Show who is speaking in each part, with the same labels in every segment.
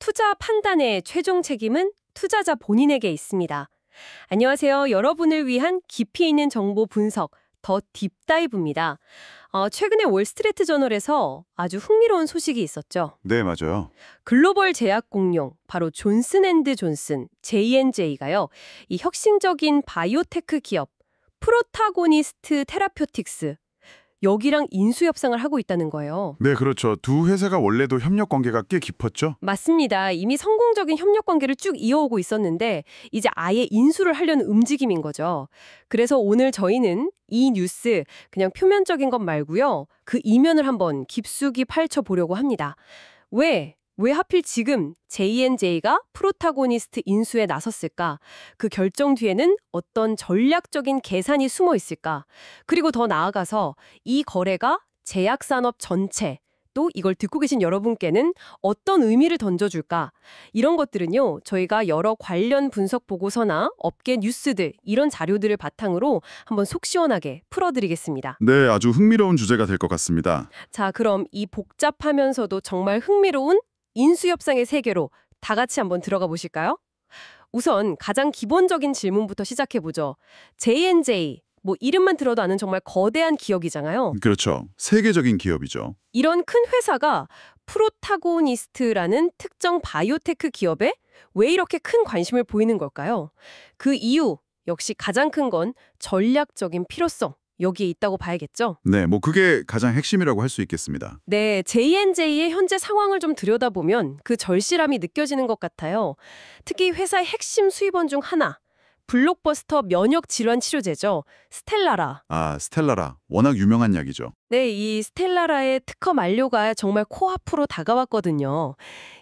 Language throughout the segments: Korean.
Speaker 1: 투자 판단의 최종 책임은 투자자 본인에게 있습니다. 안녕하세요. 여러분을 위한 깊이 있는 정보 분석, 더 딥다이브입니다. 최근에 월스트리트 저널에서 아주 흥미로운 소식이 있었죠.
Speaker 2: 네, 맞아요.
Speaker 1: 글로벌 제약 공룡, 바로 존슨앤드존슨, J&J가요. 이 혁신적인 바이오테크 기업, 프로타고니스트 테라퓨틱스, 여기랑 인수 협상을 하고 있다는 거예요.
Speaker 2: 네, 그렇죠. 두 회사가 원래도 협력 관계가 꽤 깊었죠?
Speaker 1: 맞습니다. 이미 성공적인 협력 관계를 쭉 이어오고 있었는데 이제 아예 인수를 하려는 움직임인 거죠. 그래서 오늘 저희는 이 뉴스 그냥 표면적인 것 말고요. 그 이면을 한번 깊숙이 펼쳐보려고 합니다. 왜 하필 지금 J&J가 프로타고니스트 인수에 나섰을까? 그 결정 뒤에는 어떤 전략적인 계산이 숨어 있을까? 그리고 더 나아가서 이 거래가 제약산업 전체, 또 이걸 듣고 계신 여러분께는 어떤 의미를 던져줄까? 이런 것들은요, 저희가 여러 관련 분석 보고서나 업계 뉴스들, 이런 자료들을 바탕으로 한번 속 시원하게 풀어드리겠습니다.
Speaker 2: 네, 아주 흥미로운 주제가 될 것 같습니다.
Speaker 1: 자, 그럼 이 복잡하면서도 정말 흥미로운 인수협상의 세계로 다 같이 한번 들어가 보실까요? 우선 가장 기본적인 질문부터 시작해보죠. J&J, 뭐 이름만 들어도 아는 정말 거대한 기업이잖아요.
Speaker 2: 그렇죠. 세계적인 기업이죠.
Speaker 1: 이런 큰 회사가 프로타고니스트라는 특정 바이오테크 기업에 왜 이렇게 큰 관심을 보이는 걸까요? 그 이유, 역시 가장 큰 건 전략적인 필요성. 여기에 있다고 봐야겠죠?
Speaker 2: 네, 뭐 그게 가장 핵심이라고 할 수 있겠습니다.
Speaker 1: 네, J&J의 현재 상황을 좀 들여다보면 그 절실함이 느껴지는 것 같아요. 특히 회사의 핵심 수입원 중 하나, 블록버스터 면역 질환 치료제죠. 스텔라라.
Speaker 2: 아, 스텔라라. 워낙 유명한 약이죠.
Speaker 1: 네, 이 스텔라라의 특허 만료가 정말 코앞으로 다가왔거든요.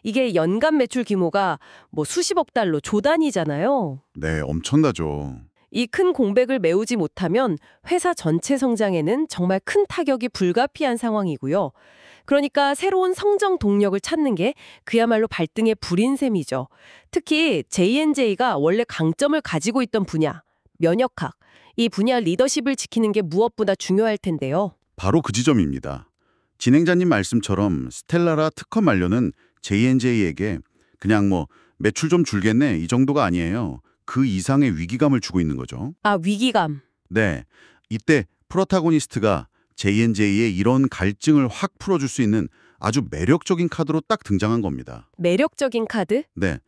Speaker 1: 이게 연간 매출 규모가 뭐 수십억 달러 조단위잖아요.
Speaker 2: 네, 엄청나죠.
Speaker 1: 이 큰 공백을 메우지 못하면 회사 전체 성장에는 정말 큰 타격이 불가피한 상황이고요. 그러니까 새로운 성장 동력을 찾는 게 그야말로 발등의 불인 셈이죠. 특히 J&J가 원래 강점을 가지고 있던 분야, 면역학, 이 분야 리더십을 지키는 게 무엇보다 중요할 텐데요.
Speaker 2: 바로 그 지점입니다. 진행자님 말씀처럼 스텔라라 특허 만료는 J&J에게 그냥 뭐 매출 좀 줄겠네 이 정도가 아니에요. 그 이상의 위기감을 주고 있는 거죠.
Speaker 1: 아, 위기감.
Speaker 2: 네, 이때 프로타고니스트가 J&J의 이런 갈증을 확 풀어줄 수 있는 아주 매력적인 카드로 딱 등장한 겁니다.
Speaker 1: 매력적인 카드?
Speaker 2: 네,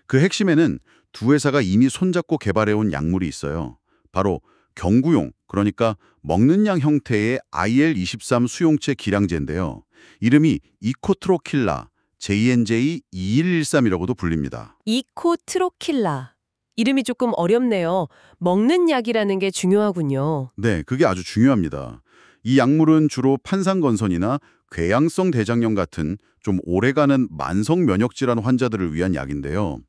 Speaker 2: 그 핵심에는 두 회사가 이미 손잡고 개발해온 약물이 있어요. 바로 경구용, 그러니까 먹는 양 형태의 IL-23 수용체 기량제인데요. 이름이 이코트로킬라, J&J 2113이라고도 불립니다.
Speaker 1: 이코트로킬라. 이름이 조금 어렵네요. 먹는 약이라는 게 중요하군요.
Speaker 2: 네, 그게 아주 중요합니다. 이 약물은 주로 판상건선이나 궤양성 대장염 같은 좀 오래가는 만성 면역질환 환자들을 위한 약인데요.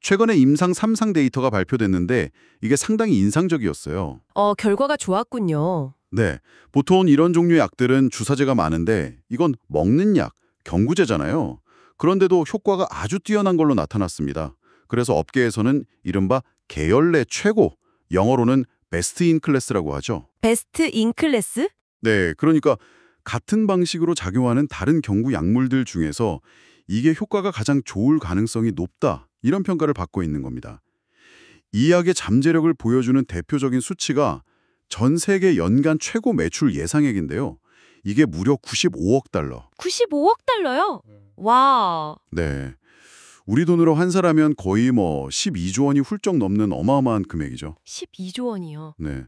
Speaker 2: 최근에 임상 3상 데이터가 발표됐는데 이게 상당히 인상적이었어요.
Speaker 1: 결과가 좋았군요.
Speaker 2: 네, 보통 이런 종류의 약들은 주사제가 많은데 이건 먹는 약, 경구제잖아요. 그런데도 효과가 아주 뛰어난 걸로 나타났습니다. 그래서 업계에서는 이른바 계열 내 최고, 영어로는 베스트 인 클래스라고 하죠.
Speaker 1: 베스트 인 클래스?
Speaker 2: 네, 그러니까 같은 방식으로 작용하는 다른 경구 약물들 중에서 이게 효과가 가장 좋을 가능성이 높다, 이런 평가를 받고 있는 겁니다. 이 약의 잠재력을 보여주는 대표적인 수치가 전 세계 연간 최고 매출 예상액인데요. 이게 무려 95억 달러.
Speaker 1: 95억 달러요? 와.
Speaker 2: 네, 우리 돈으로 환산하면 거의 뭐 12조 원이 훌쩍 넘는 어마어마한 금액이죠.
Speaker 1: 12조 원이요.
Speaker 2: 네.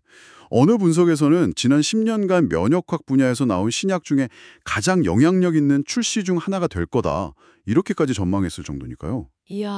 Speaker 2: 어느 분석에서는 지난 10년간 면역학 분야에서 나온 신약 중에 가장 영향력 있는 출시 중 하나가 될 거다. 이렇게까지 전망했을 정도니까요.
Speaker 1: 이야,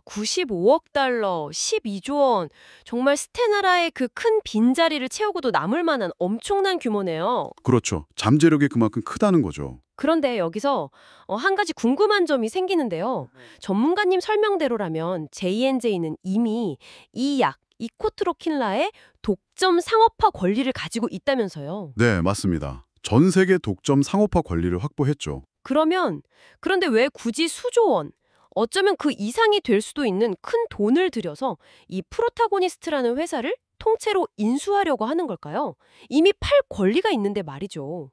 Speaker 1: 95억 달러, 12조 원. 정말 스테나라의 그 큰 빈자리를 채우고도 남을 만한 엄청난 규모네요.
Speaker 2: 그렇죠. 잠재력이 그만큼 크다는 거죠.
Speaker 1: 그런데 여기서 한 가지 궁금한 점이 생기는데요. 전문가님 설명대로라면 J&J는 이미 이 약, 이코트로킬라의 독점 상업화 권리를 가지고 있다면서요.
Speaker 2: 네, 맞습니다. 전 세계 독점 상업화 권리를 확보했죠.
Speaker 1: 그런데 왜 굳이 수조 원, 어쩌면 그 이상이 될 수도 있는 큰 돈을 들여서 이 프로타고니스트라는 회사를 통째로 인수하려고 하는 걸까요? 이미 팔 권리가 있는데 말이죠.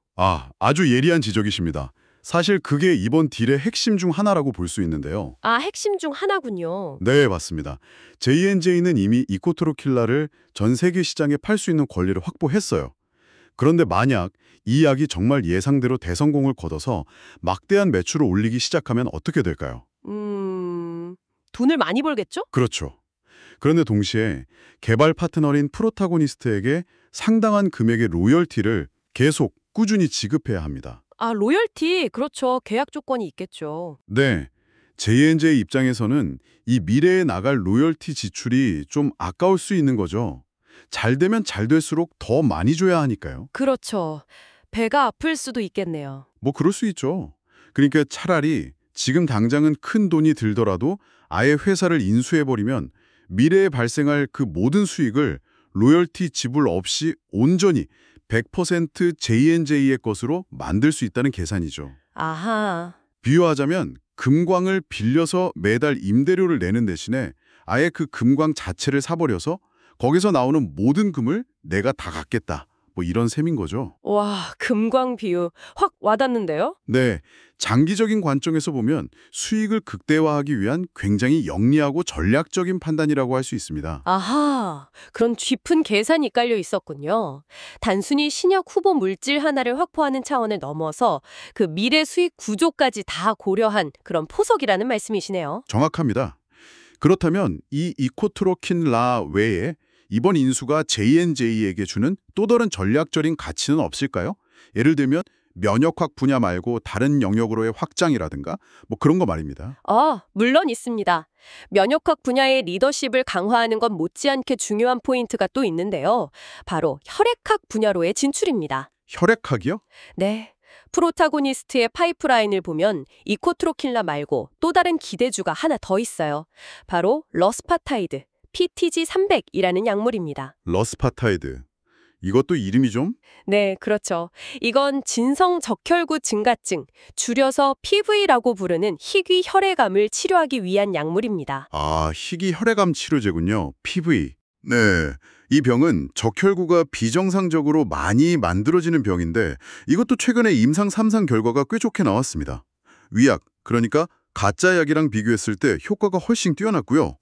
Speaker 2: 아주 예리한 지적이십니다. 사실 그게 이번 딜의 핵심 중 하나라고 볼 수 있는데요.
Speaker 1: 아, 핵심 중 하나군요.
Speaker 2: 네, 맞습니다. J&J는 이미 이코트로킬라를 전 세계 시장에 팔 수 있는 권리를 확보했어요. 그런데 만약 이 약이 정말 예상대로 대성공을 거둬서 막대한 매출을 올리기 시작하면 어떻게 될까요?
Speaker 1: 돈을 많이 벌겠죠?
Speaker 2: 그렇죠. 그런데 동시에 개발 파트너인 프로타고니스트에게 상당한 금액의 로열티를 계속 꾸준히 지급해야 합니다.
Speaker 1: 아, 로열티. 그렇죠. 계약 조건이 있겠죠.
Speaker 2: 네, J&J 입장에서는 이 미래에 나갈 로열티 지출이 좀 아까울 수 있는 거죠. 잘 되면 잘 될수록 더 많이 줘야 하니까요.
Speaker 1: 그렇죠. 배가 아플 수도 있겠네요.
Speaker 2: 뭐 그럴 수 있죠. 그러니까 차라리 지금 당장은 큰 돈이 들더라도 아예 회사를 인수해버리면 미래에 발생할 그 모든 수익을 로열티 지불 없이 온전히 100% J&J의 것으로 만들 수 있다는 계산이죠.
Speaker 1: 아하.
Speaker 2: 비유하자면 금광을 빌려서 매달 임대료를 내는 대신에 아예 그 금광 자체를 사버려서 거기서 나오는 모든 금을 내가 다 갖겠다. 뭐 이런 셈인 거죠.
Speaker 1: 와, 금광 비유. 확 와닿는데요?
Speaker 2: 네, 장기적인 관점에서 보면 수익을 극대화하기 위한 굉장히 영리하고 전략적인 판단이라고 할 수 있습니다.
Speaker 1: 아하, 그런 깊은 계산이 깔려 있었군요. 단순히 신약 후보 물질 하나를 확보하는 차원을 넘어서 그 미래 수익 구조까지 다 고려한 그런 포석이라는 말씀이시네요.
Speaker 2: 정확합니다. 그렇다면 이 이코트로킨라 외에 이번 인수가 J&J에게 주는 또 다른 전략적인 가치는 없을까요? 예를 들면 면역학 분야 말고 다른 영역으로의 확장이라든가 뭐 그런 거 말입니다.
Speaker 1: 물론 있습니다. 면역학 분야의 리더십을 강화하는 건 못지않게 중요한 포인트가 또 있는데요. 바로 혈액학 분야로의 진출입니다.
Speaker 2: 혈액학이요?
Speaker 1: 네. 프로타고니스트의 파이프라인을 보면 이코트로킬라 말고 또 다른 기대주가 하나 더 있어요. 바로 러스파타이드, PTG300이라는 약물입니다.
Speaker 2: 러스파타이드. 이것도 이름이 좀?
Speaker 1: 네, 그렇죠. 이건 진성적혈구 증가증, 줄여서 PV라고 부르는 희귀 혈액암을 치료하기 위한 약물입니다.
Speaker 2: 아, 희귀 혈액암 치료제군요. PV. 네, 이 병은 적혈구가 비정상적으로 많이 만들어지는 병인데 이것도 최근에 임상 3상 결과가 꽤 좋게 나왔습니다. 위약, 그러니까 가짜 약이랑 비교했을 때 효과가 훨씬 뛰어났고요.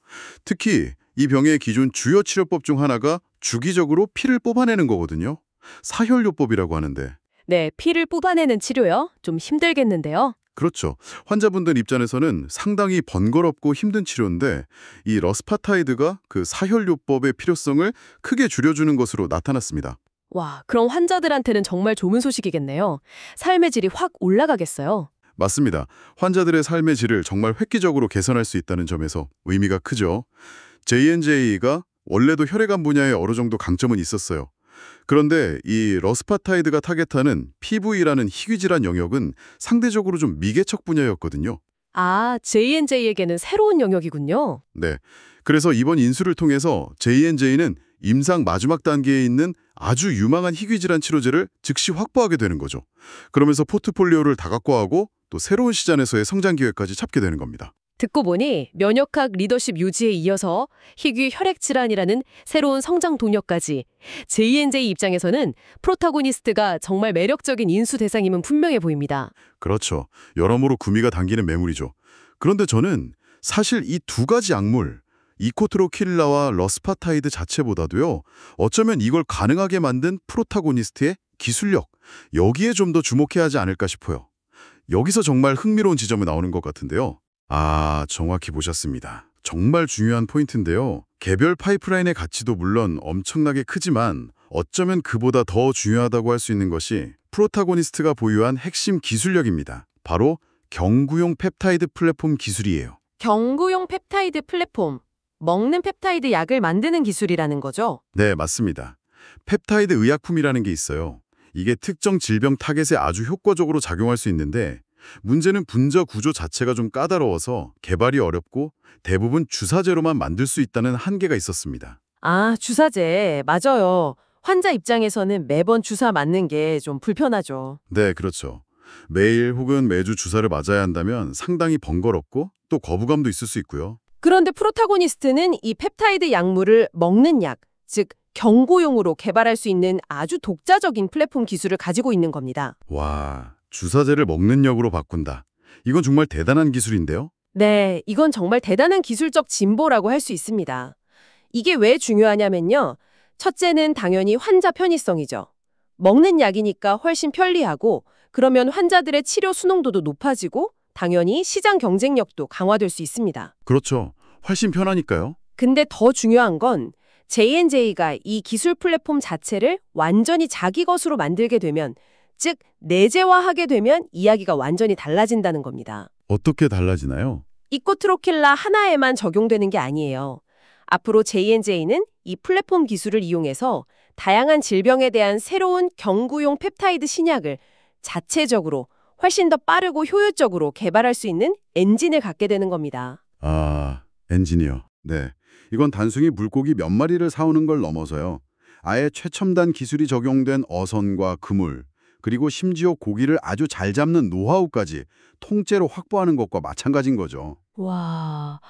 Speaker 2: 특히 이 병의 기존 주요 치료법 중 하나가 주기적으로 피를 뽑아내는 거거든요. 사혈요법이라고 하는데.
Speaker 1: 네, 피를 뽑아내는 치료요? 좀 힘들겠는데요.
Speaker 2: 그렇죠. 환자분들 입장에서는 상당히 번거롭고 힘든 치료인데 이 러스파타이드가 그 사혈요법의 필요성을 크게 줄여주는 것으로 나타났습니다.
Speaker 1: 와, 그럼 환자들한테는 정말 좋은 소식이겠네요. 삶의 질이 확 올라가겠어요.
Speaker 2: 맞습니다. 환자들의 삶의 질을 정말 획기적으로 개선할 수 있다는 점에서 의미가 크죠. J&J가 원래도 혈액암 분야에 어느 정도 강점은 있었어요. 그런데 이 러스파타이드가 타겟하는 PV라는 희귀질환 영역은 상대적으로 좀 미개척 분야였거든요.
Speaker 1: 아, J&J에게는 새로운 영역이군요.
Speaker 2: 네. 그래서 이번 인수를 통해서 J&J는 임상 마지막 단계에 있는 아주 유망한 희귀질환 치료제를 즉시 확보하게 되는 거죠. 그러면서 포트폴리오를 다각화하고 또 새로운 시장에서의 성장 기회까지 잡게 되는 겁니다.
Speaker 1: 듣고 보니 면역학 리더십 유지에 이어서 희귀 혈액 질환이라는 새로운 성장 동력까지 J&J 입장에서는 프로타고니스트가 정말 매력적인 인수 대상임은 분명해 보입니다.
Speaker 2: 그렇죠. 여러모로 구미가 당기는 매물이죠. 그런데 저는 사실 이 두 가지 약물, 이코트로킬라와 러스파타이드 자체보다도요, 어쩌면 이걸 가능하게 만든 프로타고니스트의 기술력, 여기에 좀 더 주목해야 하지 않을까 싶어요. 여기서 정말 흥미로운 지점이 나오는 것 같은데요. 아, 정확히 보셨습니다. 정말 중요한 포인트인데요. 개별 파이프라인의 가치도 물론 엄청나게 크지만 어쩌면 그보다 더 중요하다고 할 수 있는 것이 프로타고니스트가 보유한 핵심 기술력입니다. 바로 경구용 펩타이드 플랫폼 기술이에요.
Speaker 1: 경구용 펩타이드 플랫폼, 먹는 펩타이드 약을 만드는 기술이라는 거죠?
Speaker 2: 네, 맞습니다. 펩타이드 의약품이라는 게 있어요. 이게 특정 질병 타겟에 아주 효과적으로 작용할 수 있는데 문제는 분자 구조 자체가 좀 까다로워서 개발이 어렵고 대부분 주사제로만 만들 수 있다는 한계가 있었습니다.
Speaker 1: 아, 주사제. 맞아요. 환자 입장에서는 매번 주사 맞는 게 좀 불편하죠.
Speaker 2: 네, 그렇죠. 매일 혹은 매주 주사를 맞아야 한다면 상당히 번거롭고 또 거부감도 있을 수 있고요.
Speaker 1: 그런데 프로타고니스트는 이 펩타이드 약물을 먹는 약, 즉 경구용으로 개발할 수 있는 아주 독자적인 플랫폼 기술을 가지고 있는 겁니다.
Speaker 2: 와, 주사제를 먹는 약으로 바꾼다. 이건 정말 대단한 기술인데요?
Speaker 1: 네, 이건 정말 대단한 기술적 진보라고 할 수 있습니다. 이게 왜 중요하냐면요. 첫째는 당연히 환자 편의성이죠. 먹는 약이니까 훨씬 편리하고 그러면 환자들의 치료 수능도도 높아지고 당연히 시장 경쟁력도 강화될 수 있습니다.
Speaker 2: 그렇죠. 훨씬 편하니까요.
Speaker 1: 근데 더 중요한 건 J&J가 이 기술 플랫폼 자체를 완전히 자기 것으로 만들게 되면, 즉 내재화하게 되면 이야기가 완전히 달라진다는 겁니다.
Speaker 2: 어떻게 달라지나요?
Speaker 1: 이코트로킬라 하나에만 적용되는 게 아니에요. 앞으로 J&J는 이 플랫폼 기술을 이용해서 다양한 질병에 대한 새로운 경구용 펩타이드 신약을 자체적으로 훨씬 더 빠르고 효율적으로 개발할 수 있는 엔진을 갖게 되는 겁니다.
Speaker 2: 아, 엔지니어. 네. 이건 단순히 물고기 몇 마리를 사오는 걸 넘어서요. 아예 최첨단 기술이 적용된 어선과 그물, 그리고 심지어 고기를 아주 잘 잡는 노하우까지 통째로 확보하는 것과 마찬가지인 거죠.
Speaker 1: 와,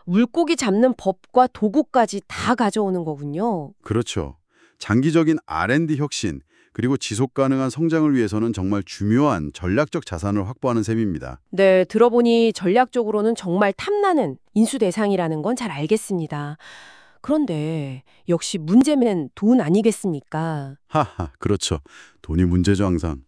Speaker 1: 물고기 잡는 법과 도구까지 다 가져오는 거군요.
Speaker 2: 그렇죠. 장기적인 R&D 혁신, 그리고 지속 가능한 성장을 위해서는 정말 중요한 전략적 자산을 확보하는 셈입니다.
Speaker 1: 네, 들어보니 전략적으로는 정말 탐나는 인수 대상이라는 건 잘 알겠습니다. 그런데 역시 문제는 돈 아니겠습니까?
Speaker 2: 하하, 그렇죠. 돈이 문제죠, 항상.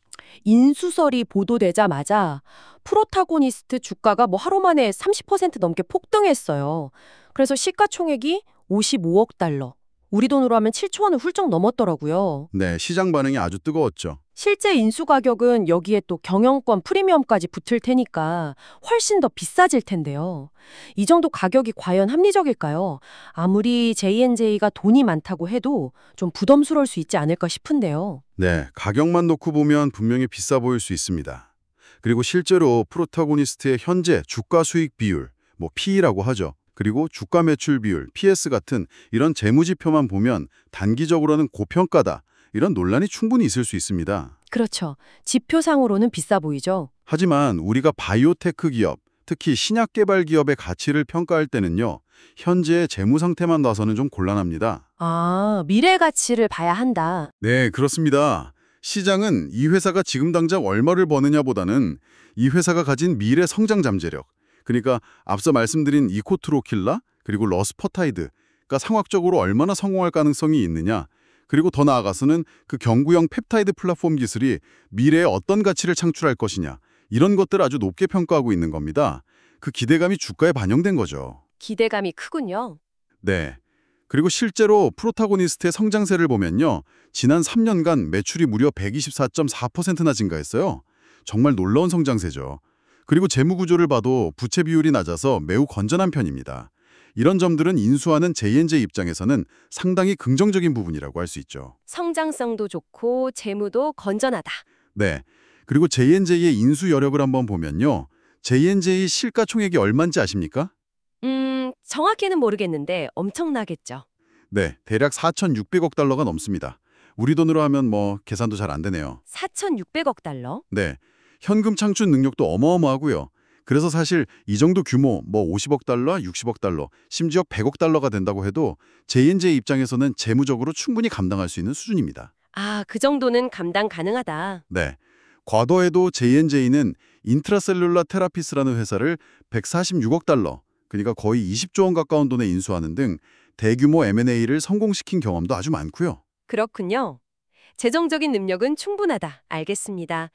Speaker 1: 인수설이 보도되자마자 프로타고니스트 주가가 뭐 하루 만에 30% 넘게 폭등했어요. 그래서 시가총액이 55억 달러. 우리 돈으로 하면 7조 원을 훌쩍 넘었더라고요.
Speaker 2: 네, 시장 반응이 아주 뜨거웠죠.
Speaker 1: 실제 인수 가격은 여기에 또 경영권 프리미엄까지 붙을 테니까 훨씬 더 비싸질 텐데요. 이 정도 가격이 과연 합리적일까요? 아무리 J&J가 돈이 많다고 해도 좀 부담스러울 수 있지 않을까 싶은데요.
Speaker 2: 네, 가격만 놓고 보면 분명히 비싸 보일 수 있습니다. 그리고 실제로 프로타고니스트의 현재 주가 수익 비율, 뭐 P라고 하죠. 그리고 주가 매출 비율, PS 같은 이런 재무지표만 보면 단기적으로는 고평가다. 이런 논란이 충분히 있을 수 있습니다.
Speaker 1: 그렇죠. 지표상으로는 비싸 보이죠.
Speaker 2: 하지만 우리가 바이오테크 기업, 특히 신약 개발 기업의 가치를 평가할 때는요. 현재의 재무 상태만 봐서는 좀 곤란합니다.
Speaker 1: 아, 미래 가치를 봐야 한다.
Speaker 2: 네, 그렇습니다. 시장은 이 회사가 지금 당장 얼마를 버느냐보다는 이 회사가 가진 미래 성장 잠재력, 그러니까 앞서 말씀드린 이코트로킬라 그리고 러스퍼타이드가 상황적으로 얼마나 성공할 가능성이 있느냐, 그리고 더 나아가서는 그 경구형 펩타이드 플랫폼 기술이 미래에 어떤 가치를 창출할 것이냐, 이런 것들을 아주 높게 평가하고 있는 겁니다. 그 기대감이 주가에 반영된 거죠.
Speaker 1: 기대감이 크군요.
Speaker 2: 네. 그리고 실제로 프로타고니스트의 성장세를 보면요. 지난 3년간 매출이 무려 124.4%나 증가했어요. 정말 놀라운 성장세죠. 그리고 재무 구조를 봐도 부채 비율이 낮아서 매우 건전한 편입니다. 이런 점들은 인수하는 J&J 입장에서는 상당히 긍정적인 부분이라고 할 수 있죠.
Speaker 1: 성장성도 좋고 재무도 건전하다.
Speaker 2: 네. 그리고 J&J의 인수 여력을 한번 보면요. J&J 시가총액이 얼마인지 아십니까?
Speaker 1: 정확히는 모르겠는데 엄청나겠죠.
Speaker 2: 네, 대략 4,600억 달러가 넘습니다. 우리 돈으로 하면 뭐 계산도 잘 안 되네요.
Speaker 1: 4,600억 달러?
Speaker 2: 네, 현금 창출 능력도 어마어마하고요. 그래서 사실 이 정도 규모, 뭐 50억 달러, 60억 달러, 심지어 100억 달러가 된다고 해도 J&J 입장에서는 재무적으로 충분히 감당할 수 있는 수준입니다.
Speaker 1: 아, 그 정도는 감당 가능하다.
Speaker 2: 네, 과거에도 J&J는 인트라셀룰라 테라피스라는 회사를 146억 달러, 그러니까 거의 20조 원 가까운 돈에 인수하는 등 대규모 M&A를 성공시킨 경험도 아주 많고요.
Speaker 1: 그렇군요. 재정적인 능력은 충분하다. 알겠습니다.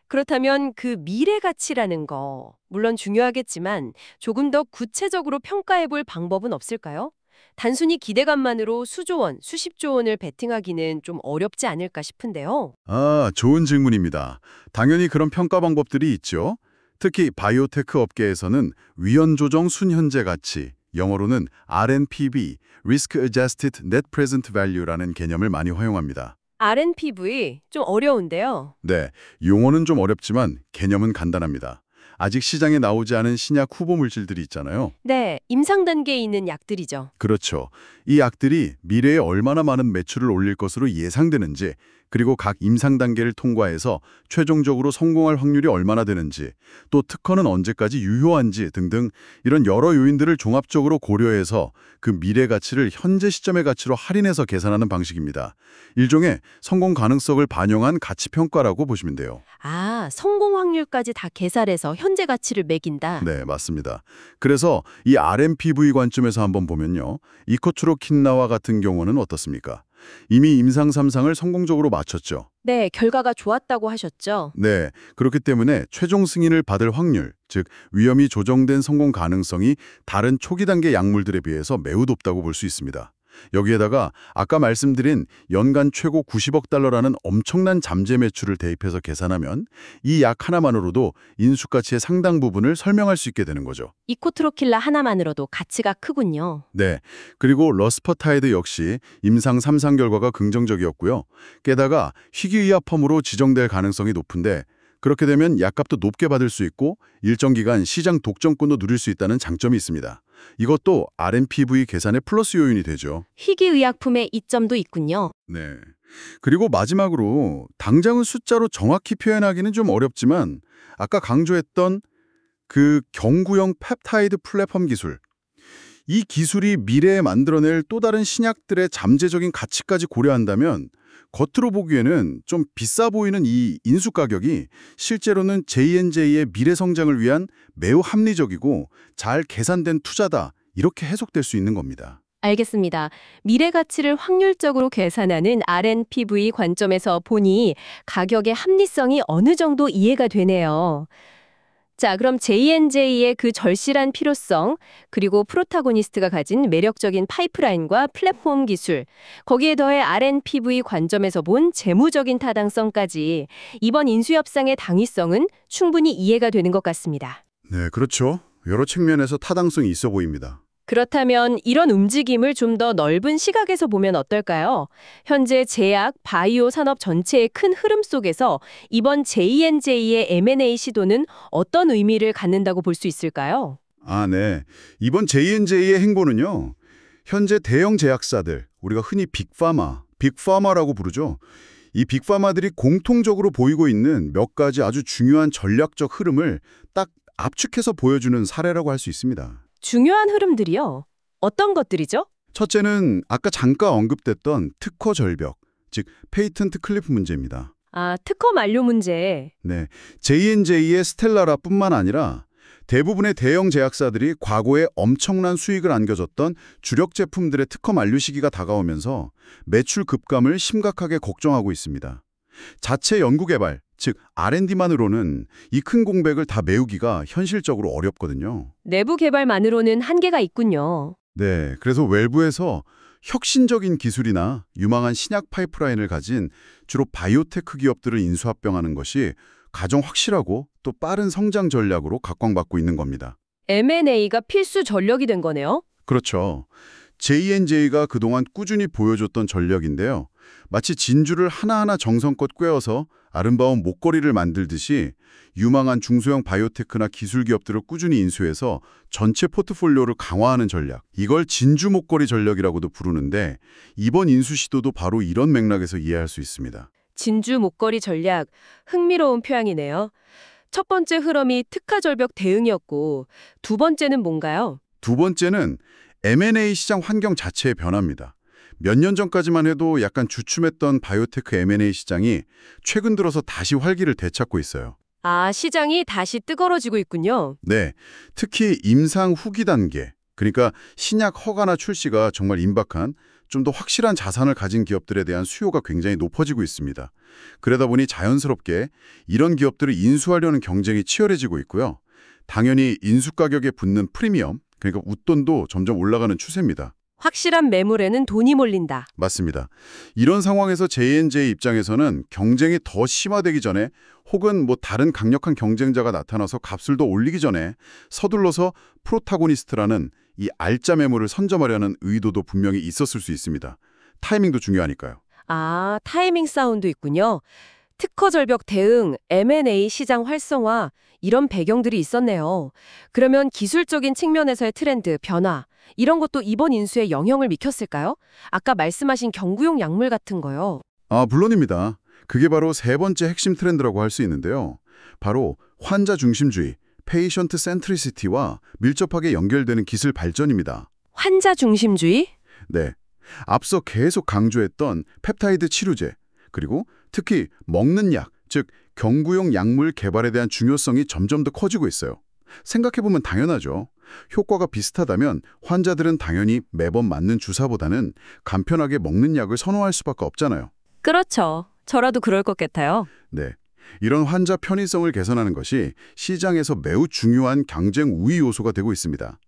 Speaker 1: 그렇다면 그 미래 가치라는 거, 물론 중요하겠지만 조금 더 구체적으로 평가해 볼 방법은 없을까요? 단순히 기대감만으로 수조 원, 수십조 원을 베팅하기는 좀 어렵지 않을까 싶은데요.
Speaker 2: 아, 좋은 질문입니다. 당연히 그런 평가 방법들이 있죠. 특히 바이오테크 업계에서는 위헌조정 순현재 가치, 영어로는 RNPV, Risk Adjusted Net Present Value라는 개념을 많이 활용합니다.
Speaker 1: RNPV 좀 어려운데요.
Speaker 2: 네, 용어는 좀 어렵지만 개념은 간단합니다. 아직 시장에 나오지 않은 신약 후보 물질들이 있잖아요.
Speaker 1: 네, 임상 단계에 있는 약들이죠.
Speaker 2: 그렇죠. 이 약들이 미래에 얼마나 많은 매출을 올릴 것으로 예상되는지, 그리고 각 임상 단계를 통과해서 최종적으로 성공할 확률이 얼마나 되는지, 또 특허는 언제까지 유효한지 등등 이런 여러 요인들을 종합적으로 고려해서 그 미래 가치를 현재 시점의 가치로 할인해서 계산하는 방식입니다. 일종의 성공 가능성을 반영한 가치 평가라고 보시면 돼요.
Speaker 1: 아, 성공 확률까지 다 계산해서 현재 가치를 매긴다.
Speaker 2: 네, 맞습니다. 그래서 이 RMPV 관점에서 한번 보면요. 이코트로킨나와 같은 경우는 어떻습니까? 이미 임상 3상을 성공적으로 마쳤죠.
Speaker 1: 네, 결과가 좋았다고 하셨죠.
Speaker 2: 네, 그렇기 때문에 최종 승인을 받을 확률, 즉 위험이 조정된 성공 가능성이 다른 초기 단계 약물들에 비해서 매우 높다고 볼 수 있습니다. 여기에다가 아까 말씀드린 연간 최고 90억 달러라는 엄청난 잠재 매출을 대입해서 계산하면 이 약 하나만으로도 인수가치의 상당 부분을 설명할 수 있게 되는 거죠.
Speaker 1: 이코트로킬라 하나만으로도 가치가 크군요.
Speaker 2: 네, 그리고 러스퍼타이드 역시 임상 3상 결과가 긍정적이었고요. 게다가 희귀의약품으로 지정될 가능성이 높은데 그렇게 되면 약값도 높게 받을 수 있고 일정 기간 시장 독점권도 누릴 수 있다는 장점이 있습니다. 이것도 RMPV 계산의 플러스 요인이 되죠.
Speaker 1: 희귀의약품의 이점도 있군요.
Speaker 2: 네. 그리고 마지막으로 당장은 숫자로 정확히 표현하기는 좀 어렵지만 아까 강조했던 그 경구형 펩타이드 플랫폼 기술. 이 기술이 미래에 만들어낼 또 다른 신약들의 잠재적인 가치까지 고려한다면 겉으로 보기에는 좀 비싸 보이는 이 인수 가격이 실제로는 J&J의 미래 성장을 위한 매우 합리적이고 잘 계산된 투자다. 이렇게 해석될 수 있는 겁니다.
Speaker 1: 알겠습니다. 미래 가치를 확률적으로 계산하는 RNPV 관점에서 보니 가격의 합리성이 어느 정도 이해가 되네요. 자, 그럼 J&J의 그 절실한 필요성, 그리고 프로타고니스트가 가진 매력적인 파이프라인과 플랫폼 기술, 거기에 더해 RNPV 관점에서 본 재무적인 타당성까지 이번 인수협상의 당위성은 충분히 이해가 되는 것 같습니다.
Speaker 2: 네, 그렇죠. 여러 측면에서 타당성이 있어 보입니다.
Speaker 1: 그렇다면 이런 움직임을 좀 더 넓은 시각에서 보면 어떨까요? 현재 제약, 바이오 산업 전체의 큰 흐름 속에서 이번 J&J의 M&A 시도는 어떤 의미를 갖는다고 볼 수 있을까요?
Speaker 2: 아, 네. 이번 J&J의 행보는요. 현재 대형 제약사들, 우리가 흔히 빅파마라고 부르죠. 이 빅파마들이 공통적으로 보이고 있는 몇 가지 아주 중요한 전략적 흐름을 딱 압축해서 보여주는 사례라고 할 수 있습니다.
Speaker 1: 중요한 흐름들이요. 어떤 것들이죠?
Speaker 2: 첫째는 아까 잠깐 언급됐던 특허 절벽, 즉 페이턴트 클리프 문제입니다.
Speaker 1: 아, 특허 만료 문제.
Speaker 2: 네, J&J의 스텔라라뿐만 아니라 대부분의 대형 제약사들이 과거에 엄청난 수익을 안겨줬던 주력 제품들의 특허 만료 시기가 다가오면서 매출 급감을 심각하게 걱정하고 있습니다. 자체 연구개발, 즉 R&D만으로는 이 큰 공백을 다 메우기가 현실적으로 어렵거든요.
Speaker 1: 내부 개발만으로는 한계가 있군요.
Speaker 2: 네, 그래서 외부에서 혁신적인 기술이나 유망한 신약 파이프라인을 가진 주로 바이오테크 기업들을 인수합병하는 것이 가장 확실하고 또 빠른 성장 전략으로 각광받고 있는 겁니다.
Speaker 1: M&A가 필수 전력이 된 거네요.
Speaker 2: 그렇죠. J&J가 그동안 꾸준히 보여줬던 전략인데요. 마치 진주를 하나하나 정성껏 꿰어서 아름다운 목걸이를 만들듯이 유망한 중소형 바이오테크나 기술 기업들을 꾸준히 인수해서 전체 포트폴리오를 강화하는 전략. 이걸 진주 목걸이 전략이라고도 부르는데 이번 인수 시도도 바로 이런 맥락에서 이해할 수 있습니다.
Speaker 1: 진주 목걸이 전략, 흥미로운 표현이네요. 첫 번째 흐름이 특화 절벽 대응이었고 두 번째는 뭔가요?
Speaker 2: 두 번째는 M&A 시장 환경 자체의 변화입니다. 몇 년 전까지만 해도 약간 주춤했던 바이오테크 M&A 시장이 최근 들어서 다시 활기를 되찾고 있어요.
Speaker 1: 아, 시장이 다시 뜨거워지고 있군요.
Speaker 2: 네, 특히 임상 후기 단계, 그러니까 신약 허가나 출시가 정말 임박한 좀 더 확실한 자산을 가진 기업들에 대한 수요가 굉장히 높아지고 있습니다. 그러다 보니 자연스럽게 이런 기업들을 인수하려는 경쟁이 치열해지고 있고요. 당연히 인수 가격에 붙는 프리미엄, 그러니까 웃돈도 점점 올라가는 추세입니다.
Speaker 1: 확실한 매물에는 돈이 몰린다.
Speaker 2: 맞습니다. 이런 상황에서 J&J 입장에서는 경쟁이 더 심화되기 전에 혹은 다른 강력한 경쟁자가 나타나서 값을 더 올리기 전에 서둘러서 프로타고니스트라는 이 알짜 매물을 선점하려는 의도도 분명히 있었을 수 있습니다. 타이밍도 중요하니까요.
Speaker 1: 아, 타이밍 사운드 있군요. 특허 절벽 대응, M&A 시장 활성화, 이런 배경들이 있었네요. 그러면 기술적인 측면에서의 트렌드, 변화, 이런 것도 이번 인수에 영향을 미쳤을까요? 아까 말씀하신 경구용 약물 같은 거요.
Speaker 2: 아, 물론입니다. 그게 바로 세 번째 핵심 트렌드라고 할 수 있는데요. 바로 환자 중심주의, 페이션트 센트리시티와 밀접하게 연결되는 기술 발전입니다.
Speaker 1: 환자 중심주의?
Speaker 2: 네. 앞서 계속 강조했던 펩타이드 치료제, 그리고 특히 먹는 약, 즉 경구용 약물 개발에 대한 중요성이 점점 더 커지고 있어요. 생각해보면 당연하죠. 효과가 비슷하다면 환자들은 당연히 매번 맞는 주사보다는 간편하게 먹는 약을 선호할 수밖에 없잖아요.
Speaker 1: 그렇죠. 저라도 그럴 것 같아요.
Speaker 2: 네. 이런 환자 편의성을 개선하는 것이 시장에서 매우 중요한 경쟁 우위 요소가 되고 있습니다.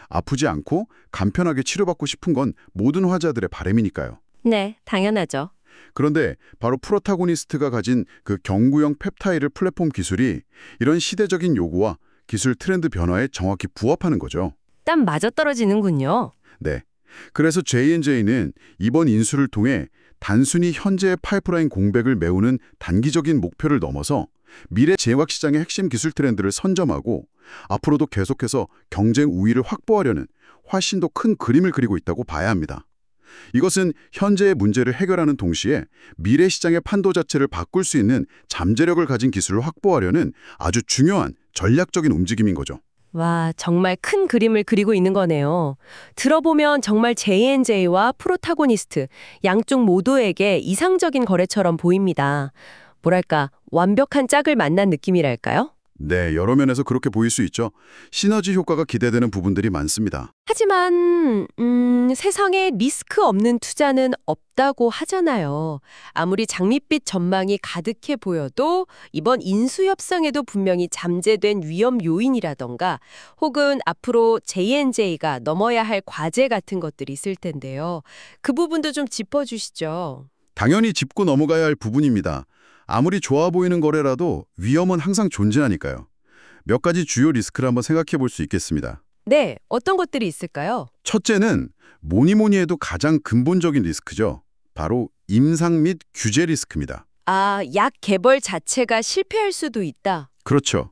Speaker 2: 아프지 않고 간편하게 치료받고 싶은 건 모든 환자들의 바람이니까요.
Speaker 1: 네, 당연하죠.
Speaker 2: 그런데 바로 프로타고니스트가 가진 그 경구형 펩타이드 플랫폼 기술이 이런 시대적인 요구와 기술 트렌드 변화에 정확히 부합하는 거죠.
Speaker 1: 딱 맞아떨어지는군요.
Speaker 2: 네. 그래서 J&J는 이번 인수를 통해 단순히 현재의 파이프라인 공백을 메우는 단기적인 목표를 넘어서 미래 제약 시장의 핵심 기술 트렌드를 선점하고 앞으로도 계속해서 경쟁 우위를 확보하려는 훨씬 더 큰 그림을 그리고 있다고 봐야 합니다. 이것은 현재의 문제를 해결하는 동시에 미래 시장의 판도 자체를 바꿀 수 있는 잠재력을 가진 기술을 확보하려는 아주 중요한 전략적인 움직임인 거죠.
Speaker 1: 와, 정말 큰 그림을 그리고 있는 거네요. 들어보면 정말 J&J와 프로타고니스트 양쪽 모두에게 이상적인 거래처럼 보입니다. 뭐랄까, 완벽한 짝을 만난 느낌이랄까요?
Speaker 2: 네, 여러 면에서 그렇게 보일 수 있죠. 시너지 효과가 기대되는 부분들이 많습니다.
Speaker 1: 하지만 세상에 리스크 없는 투자는 없다고 하잖아요. 아무리 장밋빛 전망이 가득해 보여도 이번 인수 협상에도 분명히 잠재된 위험 요인이라던가 혹은 앞으로 J&J가 넘어야 할 과제 같은 것들이 있을 텐데요. 그 부분도 좀 짚어주시죠.
Speaker 2: 당연히 짚고 넘어가야 할 부분입니다. 아무리 좋아 보이는 거래라도 위험은 항상 존재하니까요. 몇 가지 주요 리스크를 한번 생각해 볼 수 있겠습니다.
Speaker 1: 네, 어떤 것들이 있을까요?
Speaker 2: 첫째는 뭐니 해도 가장 근본적인 리스크죠. 바로 임상 및 규제 리스크입니다.
Speaker 1: 아, 약 개발 자체가 실패할 수도 있다.
Speaker 2: 그렇죠.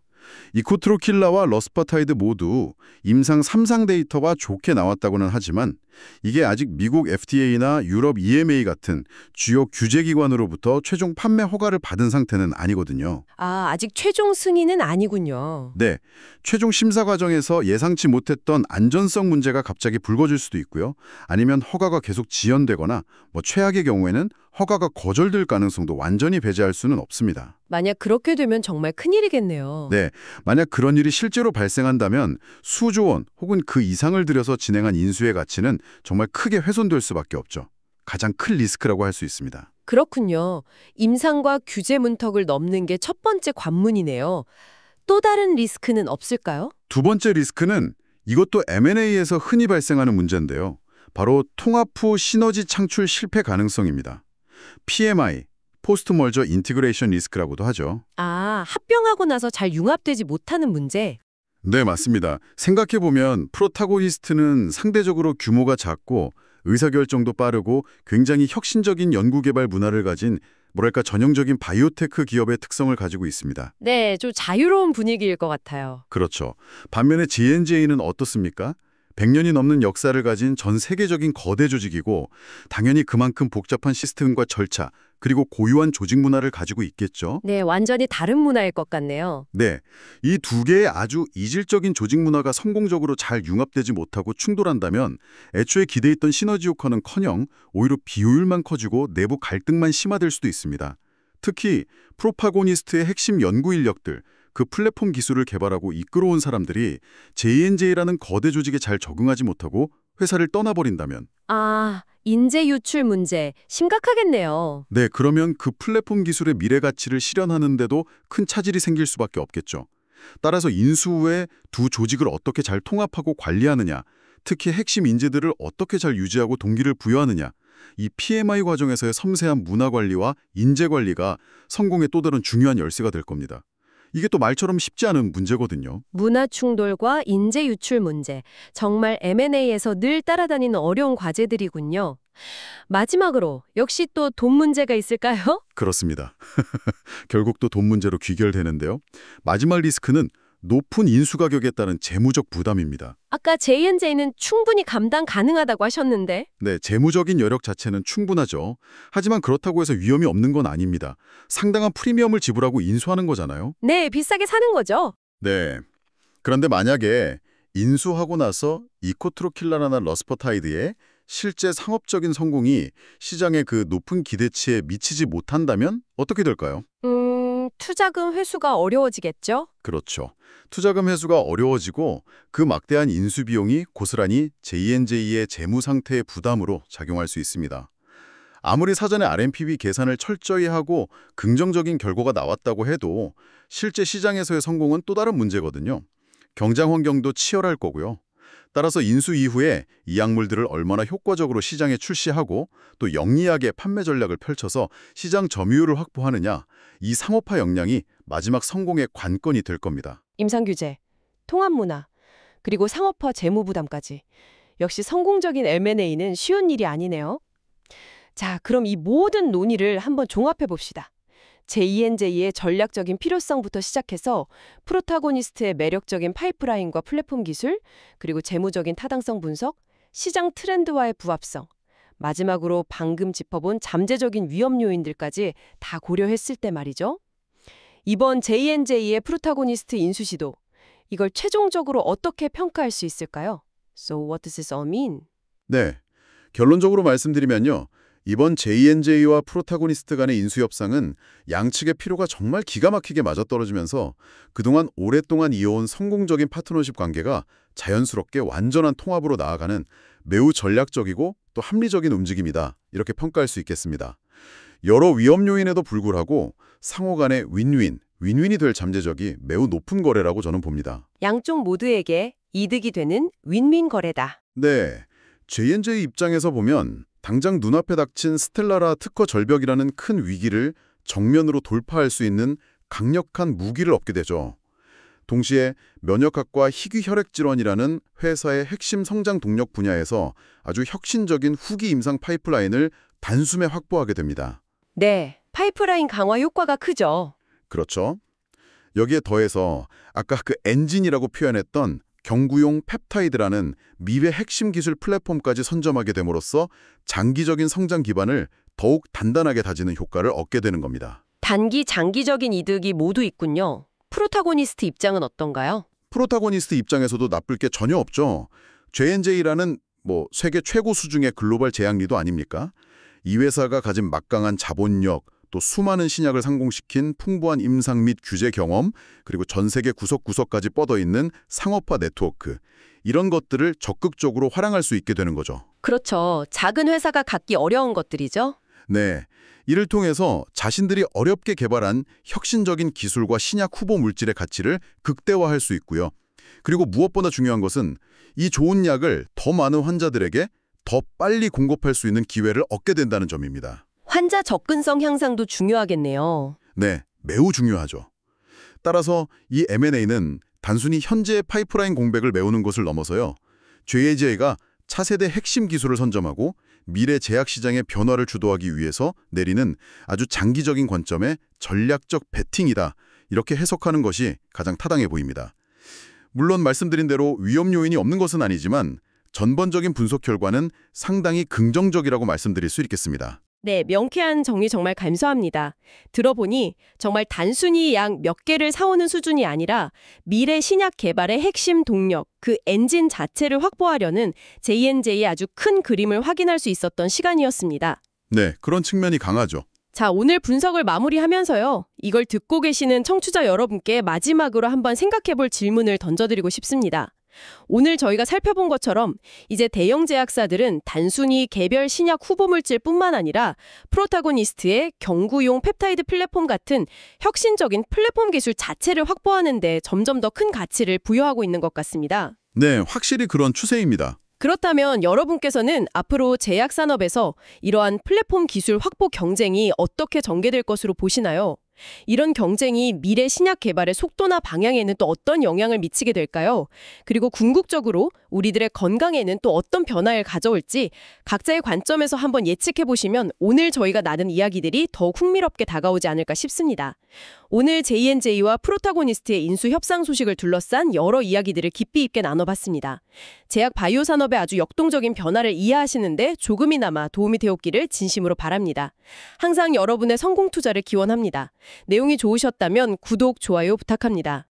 Speaker 2: 이코트로킬라와 러스파타이드 모두 임상 3상 데이터가 좋게 나왔다고는 하지만 이게 아직 미국 FDA나 유럽 EMA 같은 주요 규제기관으로부터 최종 판매 허가를 받은 상태는 아니거든요.
Speaker 1: 아, 아직 최종 승인은 아니군요.
Speaker 2: 네, 최종 심사 과정에서 예상치 못했던 안전성 문제가 갑자기 불거질 수도 있고요. 아니면 허가가 계속 지연되거나 최악의 경우에는 허가가 거절될 가능성도 완전히 배제할 수는 없습니다.
Speaker 1: 만약 그렇게 되면 정말 큰일이겠네요.
Speaker 2: 네, 만약 그런 일이 실제로 발생한다면 수조 원 혹은 그 이상을 들여서 진행한 인수의 가치는 정말 크게 훼손될 수밖에 없죠. 가장 큰 리스크라고 할 수 있습니다.
Speaker 1: 그렇군요. 임상과 규제 문턱을 넘는 게 첫 번째 관문이네요. 또 다른 리스크는 없을까요?
Speaker 2: 두 번째 리스크는 이것도 M&A에서 흔히 발생하는 문제인데요. 바로 통합 후 시너지 창출 실패 가능성입니다. PMI, 포스트 멀저 인티그레이션 리스크라고도 하죠.
Speaker 1: 아, 합병하고 나서 잘 융합되지 못하는 문제.
Speaker 2: 네, 맞습니다. 생각해보면 프로타고니스트는 상대적으로 규모가 작고 의사결정도 빠르고 굉장히 혁신적인 연구개발 문화를 가진 전형적인 바이오테크 기업의 특성을 가지고 있습니다.
Speaker 1: 네, 좀 자유로운 분위기일 것 같아요.
Speaker 2: 그렇죠. 반면에 J&J는 어떻습니까? 100년이 넘는 역사를 가진 전 세계적인 거대 조직이고 당연히 그만큼 복잡한 시스템과 절차 그리고 고유한 조직 문화를 가지고 있겠죠.
Speaker 1: 네, 완전히 다른 문화일 것 같네요.
Speaker 2: 네, 이 두 개의 아주 이질적인 조직 문화가 성공적으로 잘 융합되지 못하고 충돌한다면 애초에 기대했던 시너지 효과는커녕 오히려 비효율만 커지고 내부 갈등만 심화될 수도 있습니다. 특히 프로파고니스트의 핵심 연구 인력들, 그 플랫폼 기술을 개발하고 이끌어온 사람들이 J&J라는 거대 조직에 잘 적응하지 못하고 회사를 떠나버린다면
Speaker 1: 아, 인재 유출 문제 심각하겠네요.
Speaker 2: 네, 그러면 그 플랫폼 기술의 미래 가치를 실현하는데도 큰 차질이 생길 수밖에 없겠죠. 따라서 인수 후에 두 조직을 어떻게 잘 통합하고 관리하느냐, 특히 핵심 인재들을 어떻게 잘 유지하고 동기를 부여하느냐, 이 PMI 과정에서의 섬세한 문화 관리와 인재 관리가 성공의 또 다른 중요한 열쇠가 될 겁니다. 이게 또 말처럼 쉽지 않은 문제거든요.
Speaker 1: 문화 충돌과 인재 유출 문제. 정말 M&A에서 늘 따라다니는 어려운 과제들이군요. 마지막으로 역시 또 돈 문제가 있을까요?
Speaker 2: 그렇습니다. 결국 또 돈 문제로 귀결되는데요. 마지막 리스크는 높은 인수 가격에 따른 재무적 부담입니다.
Speaker 1: 아까 J&J는 충분히 감당 가능하다고 하셨는데.
Speaker 2: 네, 재무적인 여력 자체는 충분하죠. 하지만 그렇다고 해서 위험이 없는 건 아닙니다. 상당한 프리미엄을 지불하고 인수하는 거잖아요.
Speaker 1: 네, 비싸게 사는 거죠.
Speaker 2: 네. 그런데 만약에 인수하고 나서 이코트로킬라나 러스퍼타이드의 실제 상업적인 성공이 시장의 그 높은 기대치에 미치지 못한다면 어떻게 될까요?
Speaker 1: 투자금 회수가 어려워지겠죠?
Speaker 2: 그렇죠. 투자금 회수가 어려워지고 그 막대한 인수 비용이 고스란히 J&J의 재무 상태의 부담으로 작용할 수 있습니다. 아무리 사전에 RNPV 계산을 철저히 하고 긍정적인 결과가 나왔다고 해도 실제 시장에서의 성공은 또 다른 문제거든요. 경쟁 환경도 치열할 거고요. 따라서 인수 이후에 이 약물들을 얼마나 효과적으로 시장에 출시하고 또 영리하게 판매 전략을 펼쳐서 시장 점유율을 확보하느냐, 이 상업화 역량이 마지막 성공의 관건이 될 겁니다.
Speaker 1: 임상 규제, 통합 문화, 그리고 상업화 재무 부담까지. 역시 성공적인 M&A는 쉬운 일이 아니네요. 자, 그럼 이 모든 논의를 한번 종합해 봅시다. J&J의 전략적인 필요성부터 시작해서 프로타고니스트의 매력적인 파이프라인과 플랫폼 기술, 그리고 재무적인 타당성 분석, 시장 트렌드와의 부합성, 마지막으로 방금 짚어본 잠재적인 위험 요인들까지 다 고려했을 때 말이죠. 이번 J&J의 프로타고니스트 인수 시도, 이걸 최종적으로 어떻게 평가할 수 있을까요? So what does this all mean?
Speaker 2: 네, 결론적으로 말씀드리면요. 이번 J&J와 프로타고니스트 간의 인수 협상은 양측의 필요가 정말 기가 막히게 맞아떨어지면서 그동안 오랫동안 이어온 성공적인 파트너십 관계가 자연스럽게 완전한 통합으로 나아가는 매우 전략적이고 또 합리적인 움직임이다. 이렇게 평가할 수 있겠습니다. 여러 위험 요인에도 불구하고 상호 간의 윈윈이 될 잠재력이 매우 높은 거래라고 저는 봅니다.
Speaker 1: 양쪽 모두에게 이득이 되는 윈윈 거래다.
Speaker 2: 네, J&J 입장에서 보면 당장 눈앞에 닥친 스텔라라 특허 절벽이라는 큰 위기를 정면으로 돌파할 수 있는 강력한 무기를 얻게 되죠. 동시에 면역학과 희귀혈액 질환이라는 회사의 핵심 성장 동력 분야에서 아주 혁신적인 후기 임상 파이프라인을 단숨에 확보하게 됩니다.
Speaker 1: 네, 파이프라인 강화 효과가 크죠.
Speaker 2: 그렇죠. 여기에 더해서 아까 그 엔진이라고 표현했던 경구용 펩타이드라는 밉의 핵심 기술 플랫폼까지 선점하게 됨으로써 장기적인 성장 기반을 더욱 단단하게 다지는 효과를 얻게 되는 겁니다.
Speaker 1: 단기, 장기적인 이득이 모두 있군요. 프로타고니스트 입장은 어떤가요?
Speaker 2: 프로타고니스트 입장에서도 나쁠 게 전혀 없죠. J&J라는 세계 최고 수준의 글로벌 제약리도 아닙니까? 이 회사가 가진 막강한 자본력, 또 수많은 신약을 상공시킨 풍부한 임상 및 규제 경험, 그리고 전 세계 구석구석까지 뻗어있는 상업화 네트워크, 이런 것들을 적극적으로 활용할 수 있게 되는 거죠.
Speaker 1: 그렇죠. 작은 회사가 갖기 어려운 것들이죠.
Speaker 2: 네, 이를 통해서 자신들이 어렵게 개발한 혁신적인 기술과 신약 후보 물질의 가치를 극대화할 수 있고요. 그리고 무엇보다 중요한 것은 이 좋은 약을 더 많은 환자들에게 더 빨리 공급할 수 있는 기회를 얻게 된다는 점입니다.
Speaker 1: 환자 접근성 향상도 중요하겠네요.
Speaker 2: 네, 매우 중요하죠. 따라서 이 M&A는 단순히 현재의 파이프라인 공백을 메우는 것을 넘어서요. J&J가 차세대 핵심 기술을 선점하고 미래 제약 시장의 변화를 주도하기 위해서 내리는 아주 장기적인 관점의 전략적 베팅이다. 이렇게 해석하는 것이 가장 타당해 보입니다. 물론 말씀드린 대로 위험 요인이 없는 것은 아니지만 전반적인 분석 결과는 상당히 긍정적이라고 말씀드릴 수 있겠습니다.
Speaker 1: 네, 명쾌한 정리 정말 감사합니다. 들어보니 정말 단순히 약 몇 개를 사오는 수준이 아니라 미래 신약 개발의 핵심 동력, 그 엔진 자체를 확보하려는 J&J의 아주 큰 그림을 확인할 수 있었던 시간이었습니다.
Speaker 2: 네, 그런 측면이 강하죠.
Speaker 1: 자, 오늘 분석을 마무리하면서요. 이걸 듣고 계시는 청취자 여러분께 마지막으로 한번 생각해볼 질문을 던져드리고 싶습니다. 오늘 저희가 살펴본 것처럼 이제 대형 제약사들은 단순히 개별 신약 후보 물질뿐만 아니라 프로타고니스트의 경구용 펩타이드 플랫폼 같은 혁신적인 플랫폼 기술 자체를 확보하는 데 점점 더 큰 가치를 부여하고 있는 것 같습니다.
Speaker 2: 네, 확실히 그런 추세입니다.
Speaker 1: 그렇다면 여러분께서는 앞으로 제약 산업에서 이러한 플랫폼 기술 확보 경쟁이 어떻게 전개될 것으로 보시나요? 이런 경쟁이 미래 신약 개발의 속도나 방향에는 또 어떤 영향을 미치게 될까요? 그리고 궁극적으로 우리들의 건강에는 또 어떤 변화를 가져올지 각자의 관점에서 한번 예측해 보시면 오늘 저희가 나눈 이야기들이 더욱 흥미롭게 다가오지 않을까 싶습니다. 오늘 J&J와 프로타고니스트의 인수 협상 소식을 둘러싼 여러 이야기들을 깊이 있게 나눠봤습니다. 제약 바이오 산업의 아주 역동적인 변화를 이해하시는데 조금이나마 도움이 되었기를 진심으로 바랍니다. 항상 여러분의 성공 투자를 기원합니다. 내용이 좋으셨다면 구독, 좋아요 부탁합니다.